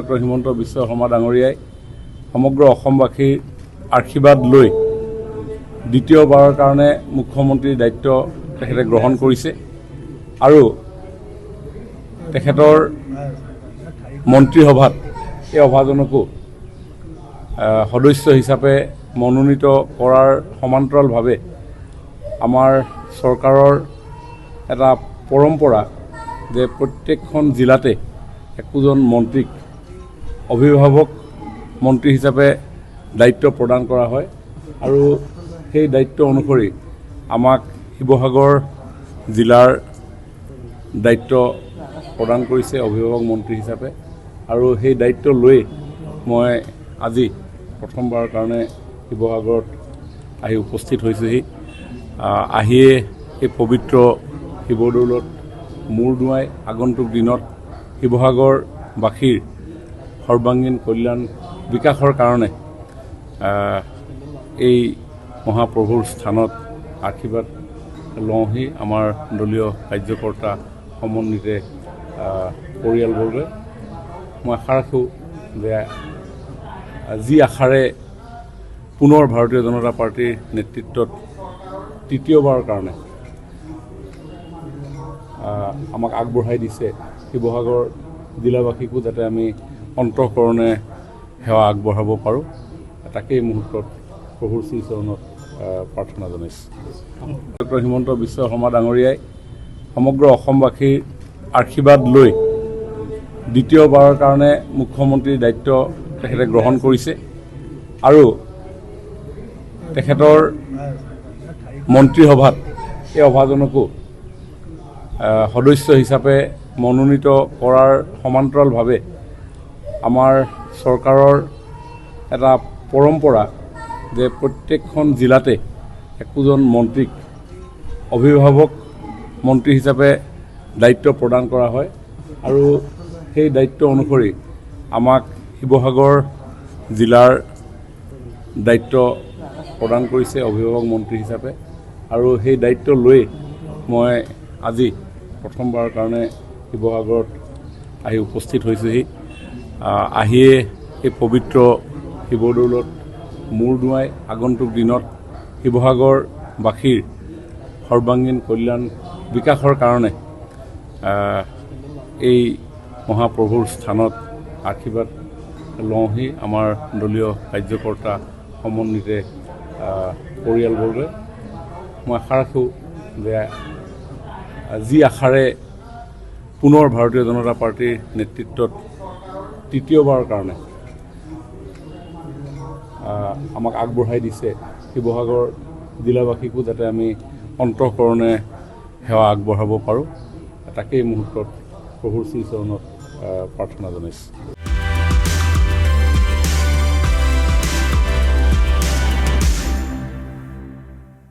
Doctor Himanta Biswa Sarma ডাঙৰীয়াই সমগ্ৰ অসমবাসীৰ আশীৰ্বাদ লৈ দ্বিতীয়বাৰৰ কাৰণে মুখ্যমন্ত্ৰীৰ দায়িত্ব তেখেতে গ্ৰহণ কৰিছে আৰু তেখেতৰ মন্ত্ৰীসভাত এই অভাজনকো সদস্য হিচাপে মনোনীত কৰাৰ সমান্তৰালভাৱে আমাৰ চৰকাৰৰ এটা পৰম্পৰা যে প্ৰত্যেকখন জিলাতে একোজন মন্ত্ৰীক অভিভাৱক মন্ত্ৰী হিচাপে দায়িত্ব প্ৰদান কৰা হয় আৰু সেই দায়িত্ব অনুসৰি আমাক শিৱসাগৰ জিলাৰ দায়িত্ব প্ৰদান কৰিছে অভিভাৱক মন্ত্ৰী হিচাপে আৰু সেই দায়িত্ব লৈ মই আজি প্ৰথমবাৰৰ কাৰণে শিৱসাগৰত আহি উপস্থিত হৈছোহি। আহিয়ে এই পবিত্ৰ শিৱদৌলত মূৰ দুৱাই আগন্তুক দিনত শিৱসাগৰবাসীৰ সৰ্বাংগীন কল্যাণ বিকাশৰ কাৰণে এই মহাপ্ৰভুৰ স্থানত আশীৰ্বাদ লওঁহি আমাৰ দলীয় কাৰ্যকৰ্তা সমন্বিতে পৰিয়ালবৰ্গই। মই আশা ৰাখোঁ যে যি আশাৰে পুনৰ ভাৰতীয় জনতা পাৰ্টীৰ নেতৃত্বত তৃতীয়বাৰৰ কাৰণে আমাক আগবঢ়াই দিছে শিৱসাগৰ জিলাবাসীকো যাতে আমি অন্তঃকৰণে সেৱা আগবঢ়াব পাৰোঁ তাকেই মুহূৰ্তত প্ৰভুৰ শ্ৰীচৰণত প্ৰাৰ্থনা জনাইছোঁ। ডক্টৰ হিমন্ত বিশ্ব শৰ্মা ডাঙৰীয়াই সমগ্ৰ অসমবাসীৰ আশীৰ্বাদ লৈ দ্বিতীয়বাৰৰ কাৰণে মুখ্যমন্ত্ৰীৰ দায়িত্ব তেখেতে গ্ৰহণ কৰিছে আৰু তেখেতৰ মন্ত্ৰীসভাত এই অভাজনকো সদস্য হিচাপে মনোনীত কৰাৰ সমান্তৰালভাৱে আমাৰ চৰকাৰৰ এটা পৰম্পৰা যে প্ৰত্যেকখন জিলাতে একোজন মন্ত্ৰীক অভিভাৱক মন্ত্ৰী হিচাপে দায়িত্ব প্ৰদান কৰা হয় আৰু সেই দায়িত্ব অনুসৰি আমাক শিৱসাগৰ জিলাৰ দায়িত্ব প্ৰদান কৰিছে অভিভাৱক মন্ত্ৰী হিচাপে আৰু সেই দায়িত্ব লৈ মই আজি প্ৰথমবাৰৰ কাৰণে শিৱসাগৰত আহি উপস্থিত হৈছোহি। আহিয়ে এই পবিত্ৰ শিৱদৌলত মূৰ দুৱাই আগন্তুক দিনত শিৱসাগৰবাসীৰ সৰ্বাংগীন কল্যাণ বিকাশৰ কাৰণে এই মহাপ্ৰভুৰ স্থানত আশীৰ্বাদ লওঁহি আমাৰ দলীয় কাৰ্যকৰ্তা সমন্বিতে পৰিয়ালবৰ্গই। মই আশা ৰাখোঁ যে যি আশাৰে পুনৰ ভাৰতীয় জনতা পাৰ্টীৰ নেতৃত্বত তৃতীয়বাৰৰ কাৰণে আমাক আগবঢ়াই দিছে শিৱসাগৰ জিলাবাসীকো যাতে আমি অন্তঃকৰণে সেৱা আগবঢ়াব পাৰোঁ তাকেই মুহূৰ্তত প্ৰভুৰ শ্ৰীচৰণত প্ৰাৰ্থনা জনাইছোঁ।